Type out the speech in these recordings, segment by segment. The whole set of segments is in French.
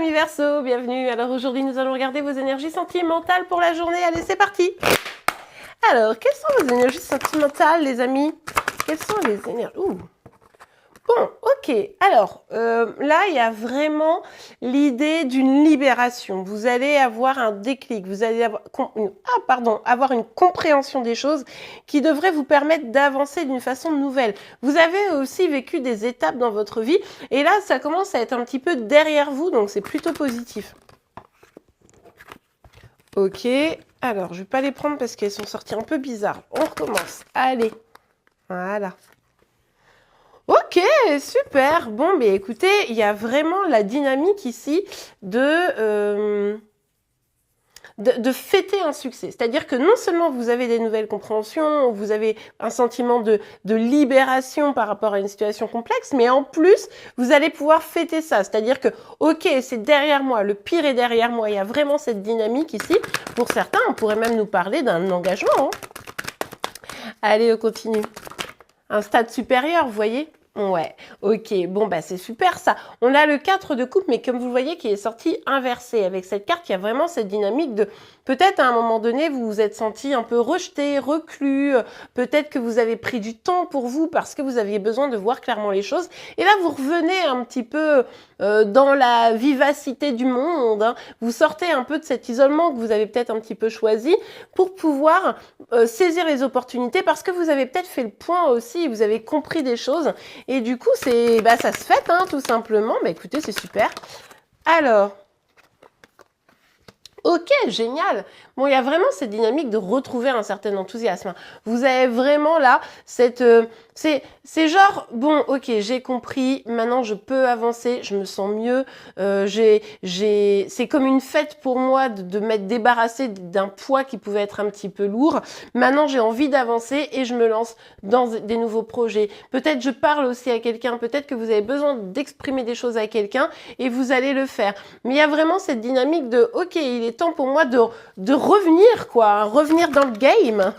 amis Verseau, bienvenue. Alors aujourd'hui nous allons regarder vos énergies sentimentales pour la journée. Allez, c'est parti. Alors, quelles sont vos énergies sentimentales, les amis? Quelles sont les énergies... Bon, ok. Alors, là, il y a vraiment l'idée d'une libération. Vous allez avoir un déclic, vous allez avoir une compréhension des choses qui devrait vous permettre d'avancer d'une façon nouvelle. Vous avez aussi vécu des étapes dans votre vie et là, ça commence à être un petit peu derrière vous, donc c'est plutôt positif. Ok. Alors, je ne vais pas les prendre parce qu'elles sont sorties un peu bizarres. On recommence. Allez. Voilà. Ok, super. Bon, mais écoutez, il y a vraiment la dynamique ici de fêter un succès. C'est-à-dire que non seulement vous avez des nouvelles compréhensions, vous avez un sentiment de libération par rapport à une situation complexe, mais en plus, vous allez pouvoir fêter ça. C'est-à-dire que, ok, c'est derrière moi, le pire est derrière moi. Il y a vraiment cette dynamique ici. Pour certains, on pourrait même nous parler d'un engagement. Hein. Allez, on continue. Un stade supérieur, vous voyez? Ouais, ok, bon bah c'est super ça. On a le 4 de coupe, mais comme vous le voyez, qui est sorti inversé. Avec cette carte, il y a vraiment cette dynamique de... Peut-être à un moment donné, vous vous êtes senti un peu rejeté, reclus. Peut-être que vous avez pris du temps pour vous parce que vous aviez besoin de voir clairement les choses. Et là, vous revenez un petit peu dans la vivacité du monde. Hein. Vous sortez un peu de cet isolement que vous avez peut-être un petit peu choisi pour pouvoir saisir les opportunités parce que vous avez peut-être fait le point aussi, vous avez compris des choses. Et du coup, ça se fête, hein, tout simplement. Bah, écoutez, c'est super. Alors... Ok, génial. Bon, il y a vraiment cette dynamique de retrouver un certain enthousiasme. Vous avez vraiment là cette... c'est genre, bon, ok, j'ai compris, maintenant je peux avancer, je me sens mieux. C'est comme une fête pour moi de m'être débarrassée d'un poids qui pouvait être un petit peu lourd. Maintenant, j'ai envie d'avancer et je me lance dans des nouveaux projets. Peut-être je parle aussi à quelqu'un, peut-être que vous avez besoin d'exprimer des choses à quelqu'un et vous allez le faire. Mais il y a vraiment cette dynamique de, ok, il est temps pour moi de revenir, quoi, hein, revenir dans le game.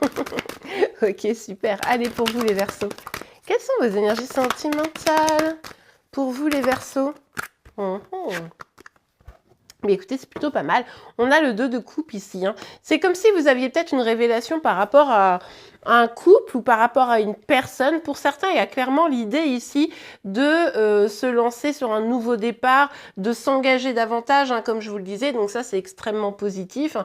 Ok, super. Allez, pour vous les Verseaux. Quelles sont vos énergies sentimentales pour vous les Verseaux? Mais écoutez, c'est plutôt pas mal. On a le 2 de coupe ici. Hein. C'est comme si vous aviez peut-être une révélation par rapport à un couple ou par rapport à une personne. Pour certains, il y a clairement l'idée ici de se lancer sur un nouveau départ, de s'engager davantage, hein, comme je vous le disais. Donc ça, c'est extrêmement positif.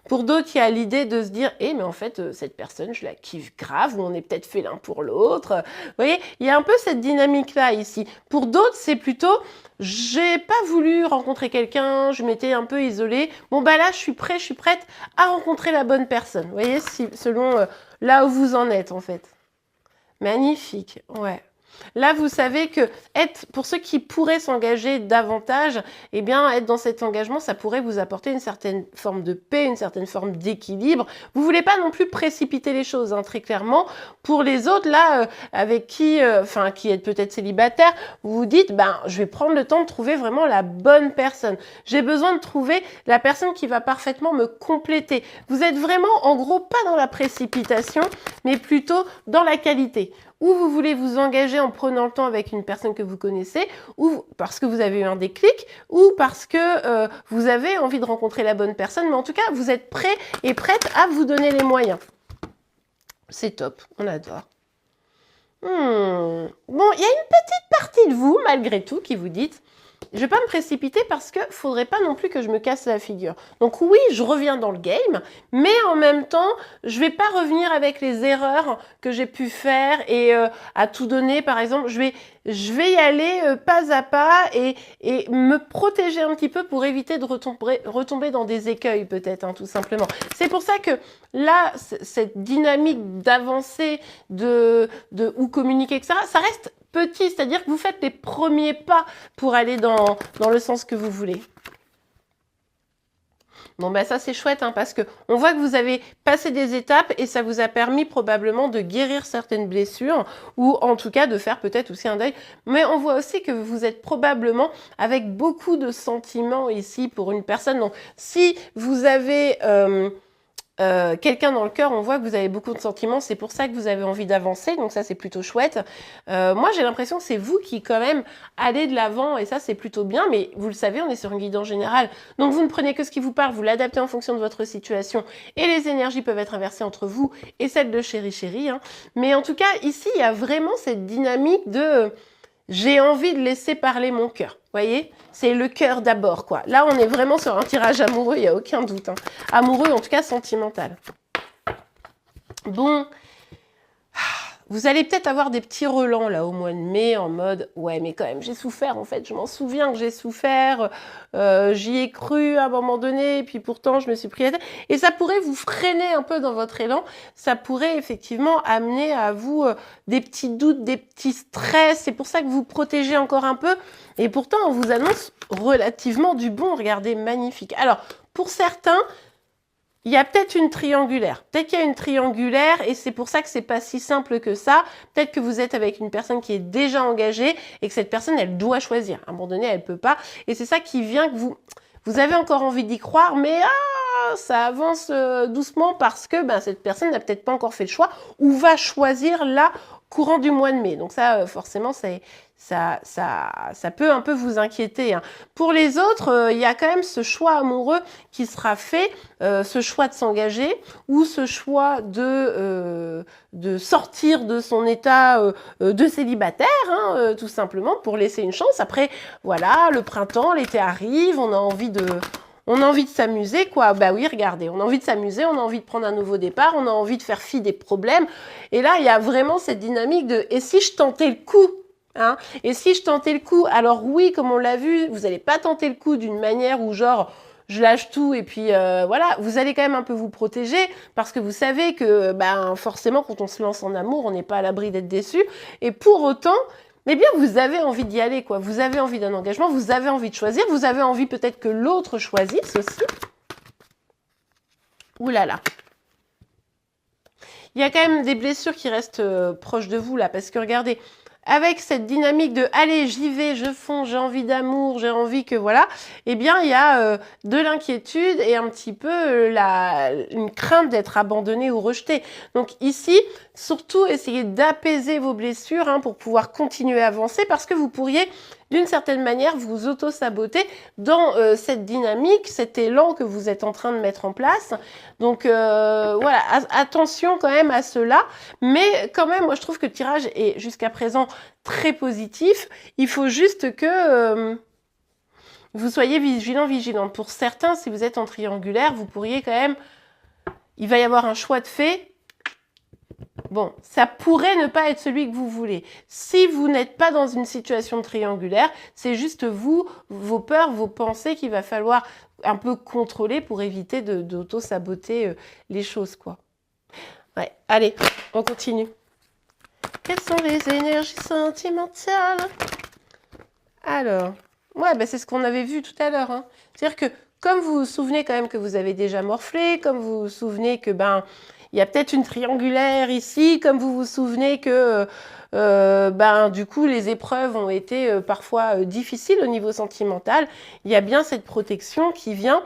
Pour d'autres, il y a l'idée de se dire, mais en fait, cette personne, je la kiffe grave, ou on est peut-être fait l'un pour l'autre. Vous voyez, il y a un peu cette dynamique-là ici. Pour d'autres, c'est plutôt... J'ai pas voulu rencontrer quelqu'un, je m'étais un peu isolée. Bon, bah là, je suis prête à rencontrer la bonne personne. Vous voyez, selon là où vous en êtes, en fait. Magnifique, ouais. Là, vous savez que pour ceux qui pourraient s'engager davantage, eh bien, être dans cet engagement, ça pourrait vous apporter une certaine forme de paix, une certaine forme d'équilibre. Vous ne voulez pas non plus précipiter les choses, hein, très clairement. Pour les autres, là, avec qui êtes peut-être célibataire, vous vous dites, je vais prendre le temps de trouver vraiment la bonne personne. J'ai besoin de trouver la personne qui va parfaitement me compléter. Vous êtes vraiment, en gros, pas dans la précipitation, mais plutôt dans la qualité. Ou vous voulez vous engager en prenant le temps avec une personne que vous connaissez, ou parce que vous avez eu un déclic, ou parce que vous avez envie de rencontrer la bonne personne, mais en tout cas, vous êtes prêt et prête à vous donner les moyens. C'est top, on adore. Bon, il y a une petite partie de vous, malgré tout, qui vous dites... Je ne vais pas me précipiter parce qu'il ne faudrait pas non plus que je me casse la figure. Donc oui, je reviens dans le game, mais en même temps, je ne vais pas revenir avec les erreurs que j'ai pu faire et à tout donner. Par exemple, je vais y aller pas à pas et me protéger un petit peu pour éviter de retomber dans des écueils peut-être, hein, tout simplement. C'est pour ça que là, cette dynamique d'avancer, ou communiquer, etc., ça reste... petit, c'est-à-dire que vous faites les premiers pas pour aller dans le sens que vous voulez. Bon, ça c'est chouette, hein, parce que on voit que vous avez passé des étapes et ça vous a permis probablement de guérir certaines blessures ou en tout cas de faire peut-être aussi un deuil. Mais on voit aussi que vous êtes probablement avec beaucoup de sentiments ici pour une personne. Donc, si vous avez... quelqu'un dans le cœur, on voit que vous avez beaucoup de sentiments, c'est pour ça que vous avez envie d'avancer, donc ça c'est plutôt chouette. Moi j'ai l'impression que c'est vous qui quand même allez de l'avant, et ça c'est plutôt bien, mais vous le savez, on est sur une guidance générale, donc vous ne prenez que ce qui vous parle, vous l'adaptez en fonction de votre situation, et les énergies peuvent être inversées entre vous et celles de chéri, hein. Mais en tout cas, ici, il y a vraiment cette dynamique de j'ai envie de laisser parler mon cœur. Voyez, c'est le cœur d'abord, quoi. Là, on est vraiment sur un tirage amoureux, il n'y a aucun doute, hein. Amoureux, en tout cas sentimental. Bon, vous allez peut-être avoir des petits relents là au mois de mai en mode ouais mais quand même j'ai souffert en fait, je m'en souviens que j'ai souffert, j'y ai cru à un moment donné et puis pourtant je me suis pris la tête et ça pourrait vous freiner un peu dans votre élan, ça pourrait effectivement amener à vous des petits doutes, des petits stress, c'est pour ça que vous protégez encore un peu et pourtant on vous annonce relativement du bon, regardez, magnifique. Alors pour certains, il y a peut-être une triangulaire. Peut-être qu'il y a une triangulaire et c'est pour ça que c'est pas si simple que ça. Peut-être que vous êtes avec une personne qui est déjà engagée et que cette personne, elle doit choisir. À un moment donné, elle peut pas. Et c'est ça qui vient que vous avez encore envie d'y croire, mais ça avance doucement parce que cette personne n'a peut-être pas encore fait le choix ou va choisir là courant du mois de mai. Donc ça, forcément, ça peut un peu vous inquiéter, hein. Pour les autres, il y a quand même ce choix amoureux qui sera fait, ce choix de s'engager ou ce choix de sortir de son état de célibataire, hein, tout simplement, pour laisser une chance. Après, voilà, le printemps, l'été arrive, on a envie de s'amuser, quoi. Bah oui, regardez, on a envie de s'amuser, on a envie de prendre un nouveau départ, on a envie de faire fi des problèmes. Et là, il y a vraiment cette dynamique de « et si je tentais le coup ?» hein. Et si je tentais le coup, alors oui, comme on l'a vu, vous n'allez pas tenter le coup d'une manière où genre je lâche tout et puis voilà, vous allez quand même un peu vous protéger parce que vous savez que forcément quand on se lance en amour, on n'est pas à l'abri d'être déçu. Et pour autant, eh bien vous avez envie d'y aller, quoi. Vous avez envie d'un engagement, vous avez envie de choisir, vous avez envie peut-être que l'autre choisisse aussi. Ouh là là. Il y a quand même des blessures qui restent proches de vous là, parce que regardez, avec cette dynamique de allez, j'y vais, je fonce, j'ai envie d'amour, j'ai envie que voilà, eh bien il y a de l'inquiétude et un petit peu une crainte d'être abandonné ou rejeté. Donc ici, surtout essayez d'apaiser vos blessures, hein, pour pouvoir continuer à avancer parce que vous pourriez d'une certaine manière vous auto-saboter dans cette dynamique, cet élan que vous êtes en train de mettre en place. Donc voilà, attention quand même à cela, mais quand même, moi je trouve que le tirage est jusqu'à présent très positif. Il faut juste que vous soyez vigilante. Pour certains, si vous êtes en triangulaire, vous pourriez quand même, il va y avoir un choix de fait. Bon, ça pourrait ne pas être celui que vous voulez. Si vous n'êtes pas dans une situation triangulaire, c'est juste vous, vos peurs, vos pensées qu'il va falloir un peu contrôler pour éviter d'auto-saboter les choses, quoi. Ouais, allez, on continue. Quelles sont les énergies sentimentales? Alors, ouais, c'est ce qu'on avait vu tout à l'heure, hein. C'est-à-dire que, comme vous vous souvenez quand même que vous avez déjà morflé, comme vous vous souvenez que, il y a peut-être une triangulaire ici, comme vous vous souvenez que du coup les épreuves ont été parfois difficiles au niveau sentimental, il y a bien cette protection qui vient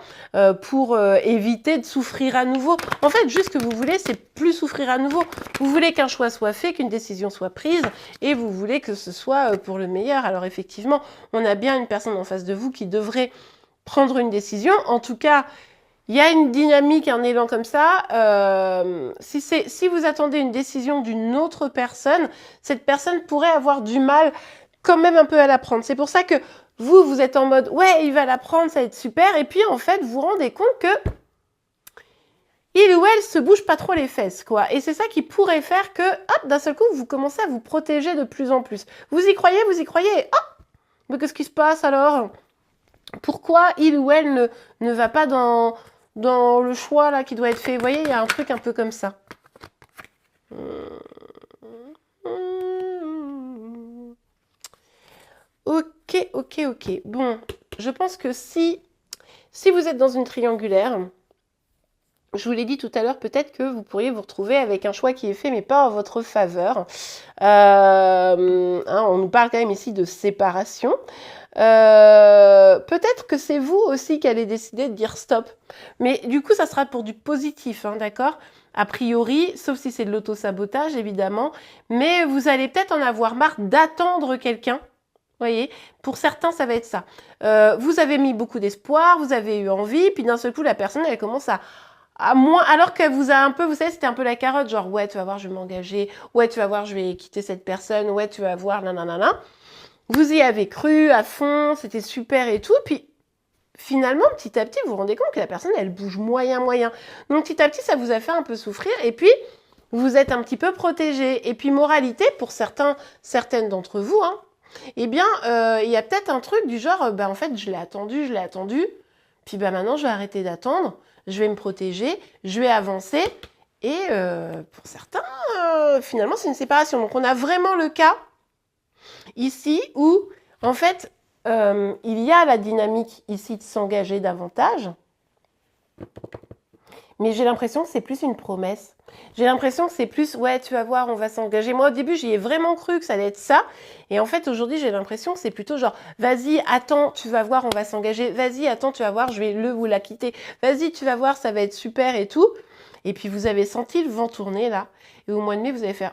pour éviter de souffrir à nouveau. En fait, juste ce que vous voulez, c'est plus souffrir à nouveau. Vous voulez qu'un choix soit fait, qu'une décision soit prise, et vous voulez que ce soit pour le meilleur. Alors effectivement, on a bien une personne en face de vous qui devrait prendre une décision. En tout cas, il y a une dynamique, un élan comme ça. Si vous attendez une décision d'une autre personne, cette personne pourrait avoir du mal quand même un peu à la prendre. C'est pour ça que vous êtes en mode « ouais, il va la prendre, ça va être super ». Et puis en fait, vous vous rendez compte que il ou elle se bouge pas trop les fesses, quoi. Et c'est ça qui pourrait faire que, hop, d'un seul coup, vous commencez à vous protéger de plus en plus. Vous y croyez, hop, mais qu'est-ce qui se passe alors? Pourquoi il ou elle ne va pas dans le choix là qui doit être fait? Vous voyez, il y a un truc un peu comme ça. Ok. Bon, je pense que si vous êtes dans une triangulaire, je vous l'ai dit tout à l'heure, peut-être que vous pourriez vous retrouver avec un choix qui est fait, mais pas en votre faveur. On nous parle quand même ici de séparation. Peut-être que c'est vous aussi qui allez décider de dire stop. Mais du coup, ça sera pour du positif, hein, d'accord? A priori, sauf si c'est de l'auto-sabotage, évidemment. Mais vous allez peut-être en avoir marre d'attendre quelqu'un. Voyez, pour certains, ça va être ça. Vous avez mis beaucoup d'espoir, vous avez eu envie, puis d'un seul coup, la personne, elle commence à moins, alors qu'elle vous a un peu, vous savez, c'était un peu la carotte, genre, ouais, tu vas voir, je vais m'engager, ouais, tu vas voir, je vais quitter cette personne, ouais, tu vas voir, nanana. Vous y avez cru à fond, c'était super et tout, puis finalement, petit à petit, vous vous rendez compte que la personne, elle bouge moyen. Donc, petit à petit, ça vous a fait un peu souffrir, et puis, vous êtes un petit peu protégé. Et puis, moralité, pour certaines d'entre vous, hein, eh bien, il y a peut-être un truc du genre, en fait, je l'ai attendu, puis maintenant, je vais arrêter d'attendre, je vais me protéger, je vais avancer, et pour certains, finalement, c'est une séparation. Donc, on a vraiment le cas ici où, en fait, il y a la dynamique ici de s'engager davantage, mais j'ai l'impression que c'est plus une promesse. J'ai l'impression que c'est plus, ouais, tu vas voir, on va s'engager. Moi, au début, j'y ai vraiment cru que ça allait être ça. Et en fait, aujourd'hui, j'ai l'impression que c'est plutôt genre, vas-y, attends, tu vas voir, on va s'engager. Vas-y, attends, tu vas voir, je vais le ou la quitter. Vas-y, tu vas voir, ça va être super et tout. Et puis, vous avez senti le vent tourner, là. Et au mois de mai, vous allez faire,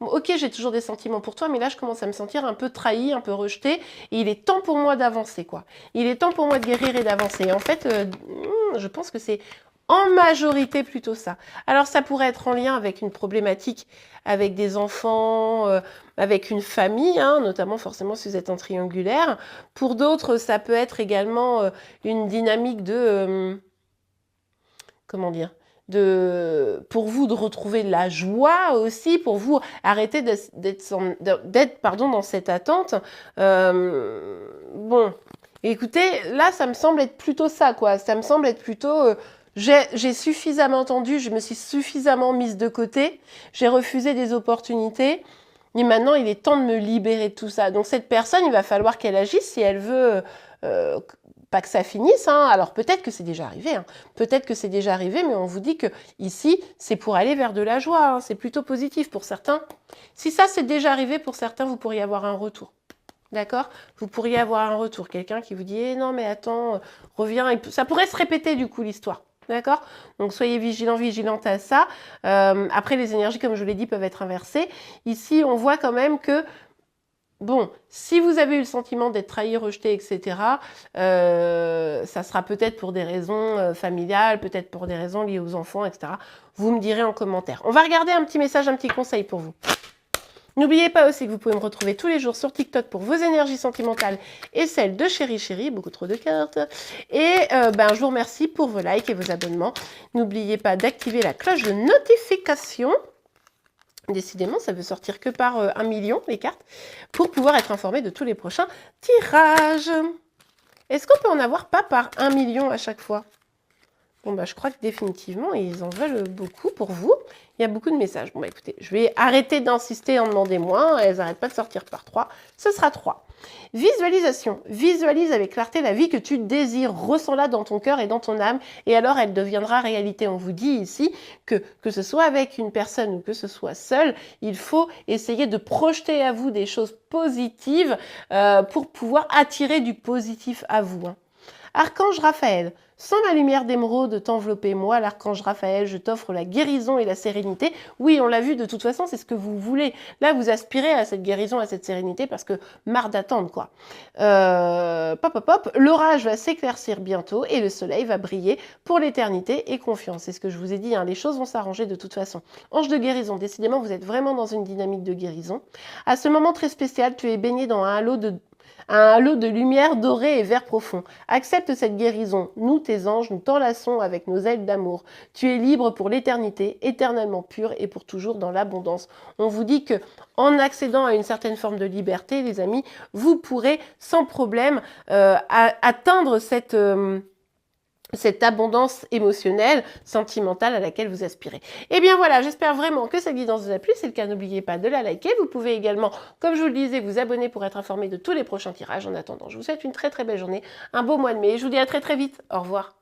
ok, j'ai toujours des sentiments pour toi, mais là, je commence à me sentir un peu trahi, un peu rejeté. Et il est temps pour moi d'avancer, quoi. Il est temps pour moi de guérir et d'avancer. Et en fait, je pense que c'est en majorité plutôt ça. Alors ça pourrait être en lien avec une problématique avec des enfants, avec une famille, hein, notamment forcément si vous êtes en triangulaire. Pour d'autres, ça peut être également une dynamique de... comment dire, pour vous de retrouver de la joie aussi, pour vous arrêter d'être dans cette attente. Bon, écoutez, là ça me semble être plutôt ça, quoi. Ça me semble être plutôt... j'ai suffisamment entendu, je me suis suffisamment mise de côté, j'ai refusé des opportunités, et maintenant il est temps de me libérer de tout ça. Donc cette personne, il va falloir qu'elle agisse si elle veut pas que ça finisse. Hein. Alors peut-être que c'est déjà arrivé, hein. Peut-être que c'est déjà arrivé, mais on vous dit que ici, c'est pour aller vers de la joie, hein. C'est plutôt positif pour certains. Si ça c'est déjà arrivé pour certains, vous pourriez avoir un retour. D'accord? Vous pourriez avoir un retour, quelqu'un qui vous dit eh non mais attends, reviens, et ça pourrait se répéter du coup l'histoire. D'accord? Donc soyez vigilants, vigilantes à ça. Après, les énergies, comme je vous l'ai dit, peuvent être inversées. Ici, on voit quand même que, bon, si vous avez eu le sentiment d'être trahi, rejeté, etc., ça sera peut-être pour des raisons familiales, peut-être pour des raisons liées aux enfants, etc. Vous me direz en commentaire. On va regarder un petit message, un petit conseil pour vous. N'oubliez pas aussi que vous pouvez me retrouver tous les jours sur TikTok pour vos énergies sentimentales et celles de Chéri, beaucoup trop de cartes. Et je vous remercie pour vos likes et vos abonnements. N'oubliez pas d'activer la cloche de notification. Décidément, ça veut sortir que par 1 million, les cartes, pour pouvoir être informé de tous les prochains tirages. Est-ce qu'on peut en avoir pas par 1 million à chaque fois? Bon, je crois que définitivement, ils en veulent beaucoup pour vous. Il y a beaucoup de messages. Bon, écoutez, je vais arrêter d'insister, en demander moins. Elles n'arrêtent pas de sortir par 3. Ce sera 3. Visualisation. Visualise avec clarté la vie que tu désires. Ressens-la dans ton cœur et dans ton âme. Et alors, elle deviendra réalité. On vous dit ici que ce soit avec une personne ou que ce soit seul, il faut essayer de projeter à vous des choses positives pour pouvoir attirer du positif à vous. Hein. Archange Raphaël, sans ma lumière d'émeraude t'envelopper, moi, l'archange Raphaël, je t'offre la guérison et la sérénité. Oui, on l'a vu, de toute façon, c'est ce que vous voulez. Là, vous aspirez à cette guérison, à cette sérénité, parce que marre d'attendre, quoi. L'orage va s'éclaircir bientôt et le soleil va briller pour l'éternité et confiance. C'est ce que je vous ai dit, hein, les choses vont s'arranger de toute façon. Ange de guérison, décidément, vous êtes vraiment dans une dynamique de guérison. À ce moment très spécial, tu es baigné dans un halo de lumière dorée et vert profond. Accepte cette guérison. Nous, tes anges, nous t'enlaçons avec nos ailes d'amour. Tu es libre pour l'éternité, éternellement pure et pour toujours dans l'abondance. On vous dit que, en accédant à une certaine forme de liberté, les amis, vous pourrez sans problème atteindre cette abondance émotionnelle, sentimentale à laquelle vous aspirez. Et bien voilà, j'espère vraiment que cette guidance vous a plu. Si c'est le cas, n'oubliez pas de la liker. Vous pouvez également, comme je vous le disais, vous abonner pour être informé de tous les prochains tirages. En attendant, je vous souhaite une très très belle journée, un beau mois de mai. Je vous dis à très très vite. Au revoir.